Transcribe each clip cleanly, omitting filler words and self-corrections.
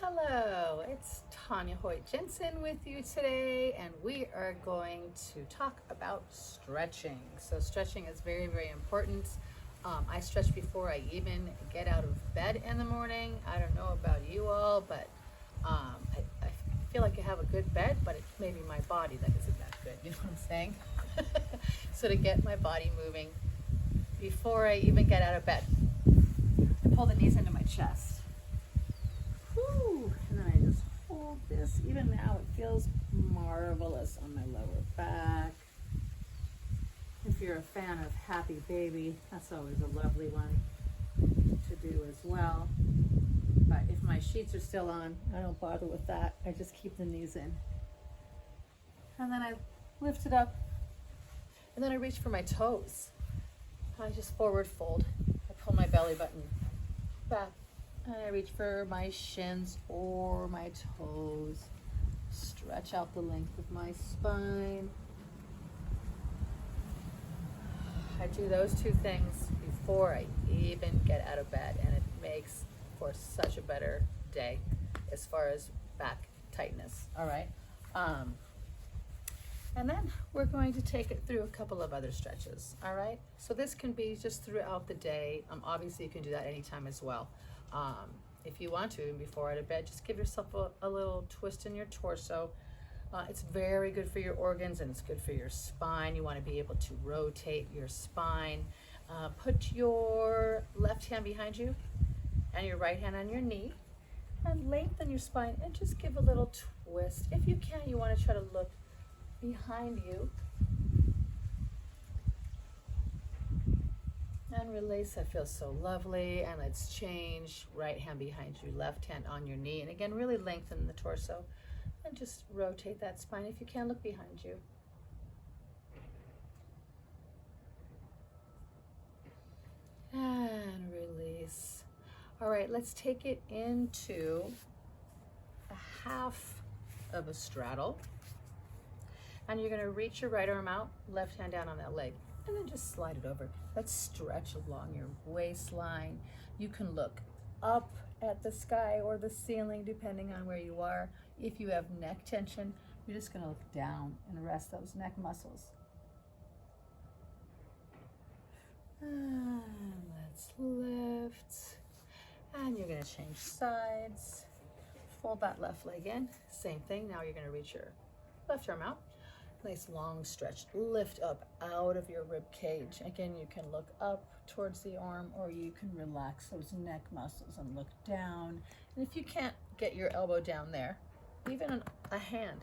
Hello, it's Tanya Hoyt Jensen with you today, and we are going to talk about stretching. So, stretching is very, very important. I stretch before I even get out of bed in the morning. I don't know about you all, but I feel like I have a good bed, but it's maybe my body that isn't that good. You know what I'm saying? So, to get my body moving before I even get out of bed, I pull the knees into my chest. Whew. And then I just hold this. Even now it feels marvelous on my lower back. If you're a fan of Happy Baby, that's always a lovely one to do as well. But if my sheets are still on, I don't bother with that. I just keep the knees in. And then I lift it up. And then I reach for my toes. I just forward fold. I pull my belly button back. And I reach for my shins or my toes. Stretch out the length of my spine. I do those two things before I even get out of bed, and it makes for such a better day as far as back tightness. All right. And then we're going to take it through a couple of other stretches. All right. So this can be just throughout the day. Obviously, you can do that anytime as well. If you want to, and before out of bed, just give yourself a little twist in your torso. It's very good for your organs, and it's good for your spine. You want to be able to rotate your spine. Put your left hand behind you and your right hand on your knee, and lengthen your spine and just give a little twist. If you can, you want to try to look behind you and release. That feels so lovely. And let's change. Right hand behind you, left hand on your knee, and again really lengthen the torso and just rotate that spine. If you can, look behind you. And release. All right, let's take it into a half of a straddle, and you're going to reach your right arm out, left hand down on that leg, and then just slide it over. Let's stretch along your waistline. You can look up at the sky or the ceiling depending on where you are. If you have neck tension, you're just going to look down and rest those neck muscles. And let's lift. And you're going to change sides. Fold that left leg in. Same thing. Now you're going to reach your left arm out. Nice long stretch. Lift up out of your rib cage. Again, you can look up towards the arm, or you can relax those neck muscles and look down. And if you can't get your elbow down there, even a hand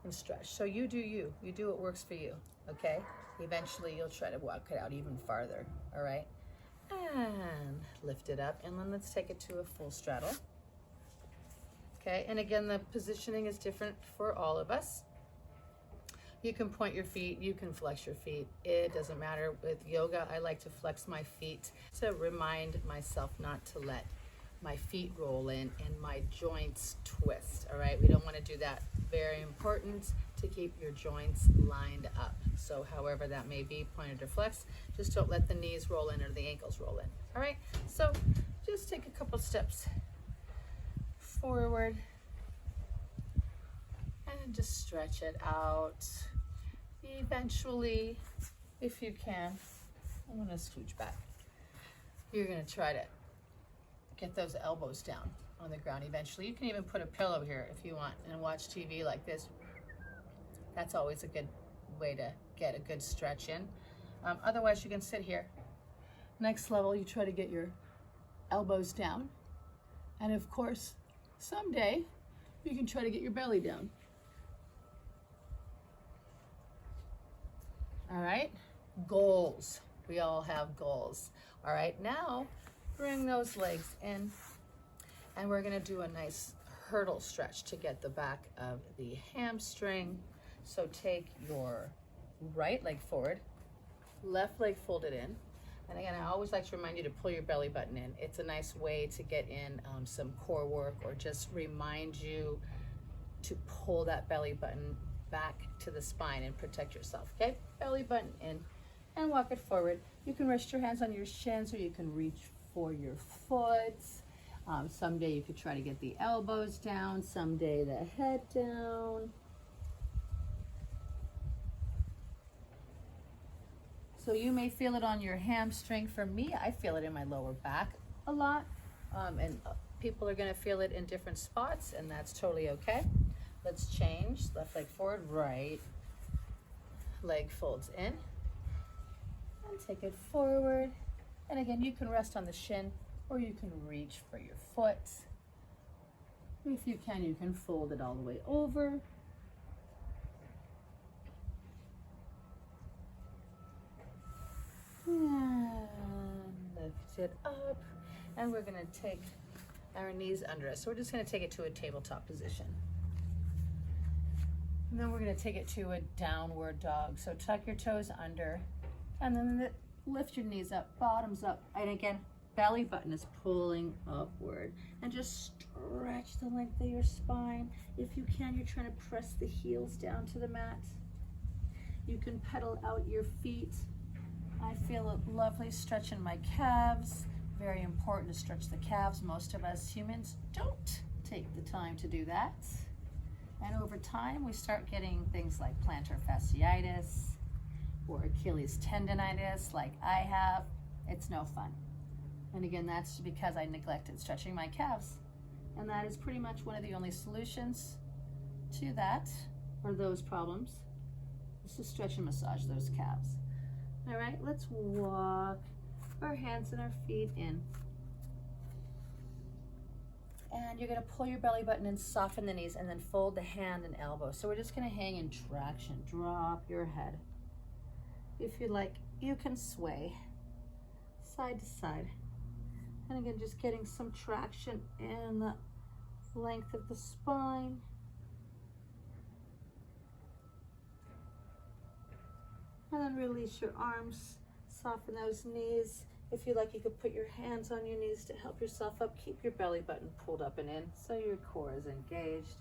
and stretch. So you do you. You do what works for you, okay? Eventually you'll try to walk it out even farther, all right? And lift it up, and then let's take it to a full straddle. Okay, and again, the positioning is different for all of us. You can point your feet, you can flex your feet. It doesn't matter. With yoga, I like to flex my feet to remind myself not to let my feet roll in and my joints twist, all right? We don't want to do that. Very important to keep your joints lined up. So however that may be, pointed or flex, just don't let the knees roll in or the ankles roll in, all right? So just take a couple steps forward and just stretch it out. Eventually, if you can, I'm going to scooch back. You're going to try to get those elbows down on the ground eventually. You can even put a pillow here if you want and watch TV like this. That's always a good way to get a good stretch in. Otherwise, you can sit here. Next level, you try to get your elbows down. And of course, someday, you can try to get your belly down. All right, goals. We all have goals. All right, now bring those legs in, and we're gonna do a nice hurdle stretch to get the back of the hamstring. So take your right leg forward, left leg folded in. And again, I always like to remind you to pull your belly button in. It's a nice way to get in some core work, or just remind you to pull that belly button back to the spine and protect yourself, okay? Belly button in and walk it forward. You can rest your hands on your shins, or you can reach for your foot. Someday you could try to get the elbows down, someday the head down. So you may feel it on your hamstring. For me, I feel it in my lower back a lot. And people are gonna feel it in different spots, and that's totally okay. Let's change. Left leg forward, right leg folds in. And take it forward. And again, you can rest on the shin, or you can reach for your foot. If you can fold it all the way over. And lift it up. And we're gonna take our knees under us. So we're just gonna take it to a tabletop position. And then we're gonna take it to a downward dog. So tuck your toes under, and then lift your knees up, bottoms up. And again, belly button is pulling upward. And just stretch the length of your spine. If you can, you're trying to press the heels down to the mat. You can pedal out your feet. I feel a lovely stretch in my calves. Very important to stretch the calves. Most of us humans don't take the time to do that. And over time, we start getting things like plantar fasciitis or Achilles tendonitis like I have. It's no fun. And again, that's because I neglected stretching my calves. And that is pretty much one of the only solutions to that, or those problems, is to stretch and massage those calves. All right, let's walk our hands and our feet in. And you're gonna pull your belly button and soften the knees, and then fold the hand and elbow. So we're just gonna hang in traction. Drop your head. If you like, you can sway side to side. And again, just getting some traction in the length of the spine. And then release your arms, soften those knees. If you like, you could put your hands on your knees to help yourself up. Keep your belly button pulled up and in so your core is engaged.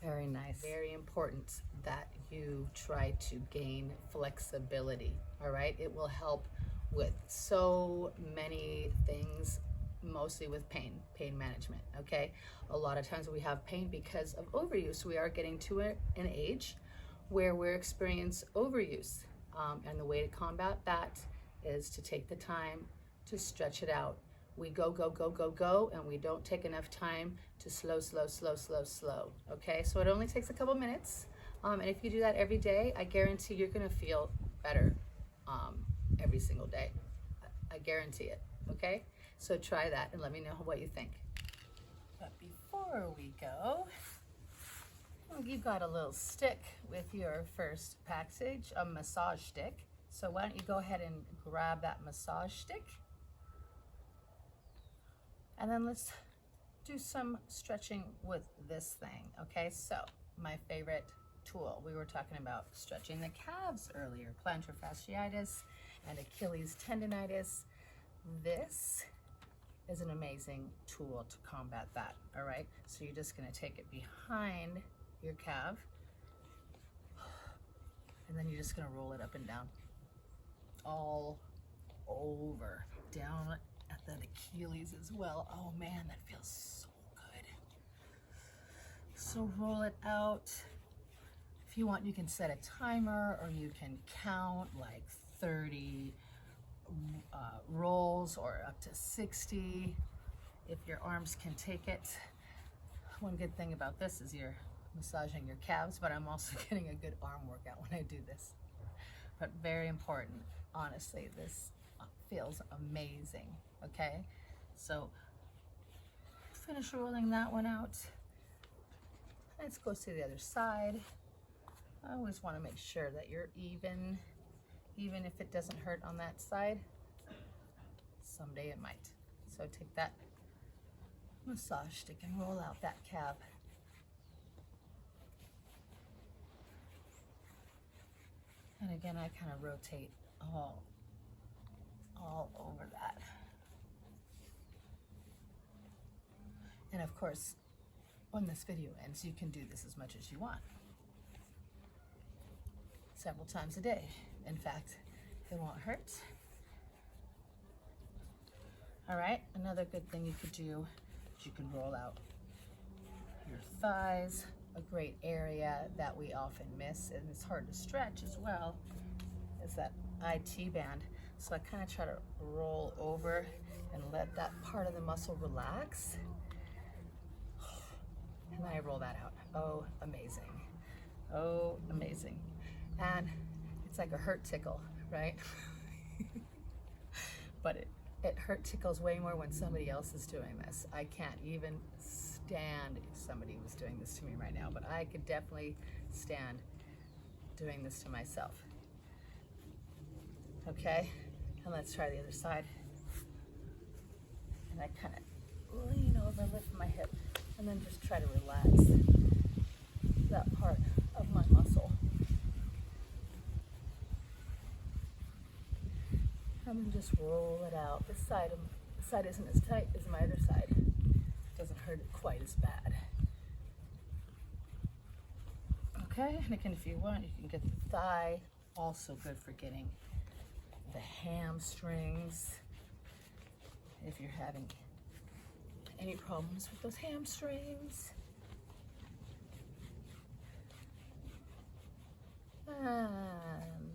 Very nice. Very important that you try to gain flexibility, all right? It will help with so many things, mostly with pain management, okay? A lot of times we have pain because of overuse. We are getting to an age where we're experiencing overuse. And the way to combat that is to take the time to stretch it out. We go, and we don't take enough time to slow, okay? So it only takes a couple minutes. And if you do that every day, I guarantee you're gonna feel better every single day. I guarantee it, okay? So try that and let me know what you think. But before we go, you've got a little stick with your first passage, a massage stick. So why don't you go ahead and grab that massage stick. And then let's do some stretching with this thing, okay? So my favorite tool, we were talking about stretching the calves earlier, plantar fasciitis and Achilles tendonitis. This is an amazing tool to combat that, all right? So you're just gonna take it behind your calf, and then you're just gonna roll it up and down, all over, down at the Achilles as well. Oh man, that feels so good. So roll it out. If you want, you can set a timer, or you can count like 30 rolls or up to 60 if your arms can take it. One good thing about this is you're massaging your calves, but I'm also getting a good arm workout when I do this. But very important, honestly, this feels amazing, okay? So finish rolling that one out. Let's go to the other side. I always want to make sure that you're even if it doesn't hurt on that side. Someday it might. So take that massage stick and roll out that calf. And again, I kind of rotate all over that. And of course, when this video ends, you can do this as much as you want. Several times a day. In fact, it won't hurt. All right, another good thing you could do is you can roll out your thighs. A great area that we often miss, and it's hard to stretch as well, is that IT band. So I kind of try to roll over and let that part of the muscle relax. And then I roll that out. Oh, amazing. Oh, amazing. And it's like a hurt tickle, right? But it hurt tickles way more when somebody else is doing this. I can't even stand if somebody was doing this to me right now, but I could definitely stand doing this to myself. Okay, and let's try the other side. And I kind of lean over, lift my hip, and then just try to relax that part of my muscle. And then just roll it out. This side isn't as tight as my other side. It doesn't hurt it quite as bad. Okay, and again, if you want, you can get the thigh. Also good for getting the hamstrings. If you're having any problems with those hamstrings. And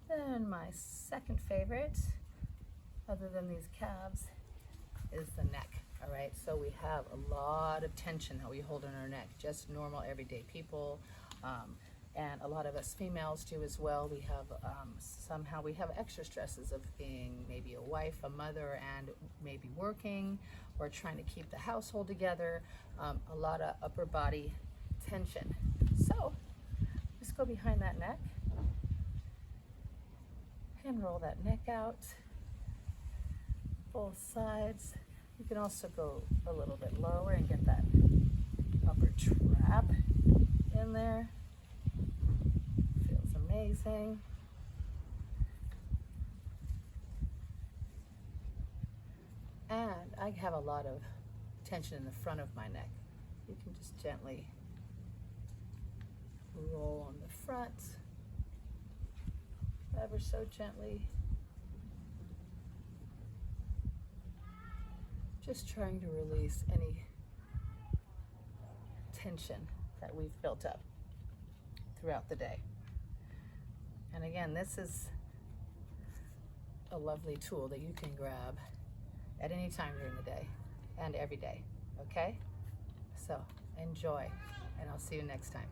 then my second favorite, other than these calves, is the neck. All right, so we have a lot of tension that we hold in our neck, just normal everyday people, and a lot of us females do as well. We have somehow we have extra stresses of being maybe a wife, a mother, and maybe working or trying to keep the household together. A lot of upper body tension. So just go behind that neck and roll that neck out, both sides. You can also go a little bit lower and get that upper trap in there. Feels amazing. And I have a lot of tension in the front of my neck. You can just gently roll on the front, ever so gently. Just trying to release any tension that we've built up throughout the day. And again, this is a lovely tool that you can grab at any time during the day and every day, okay? So enjoy, and I'll see you next time.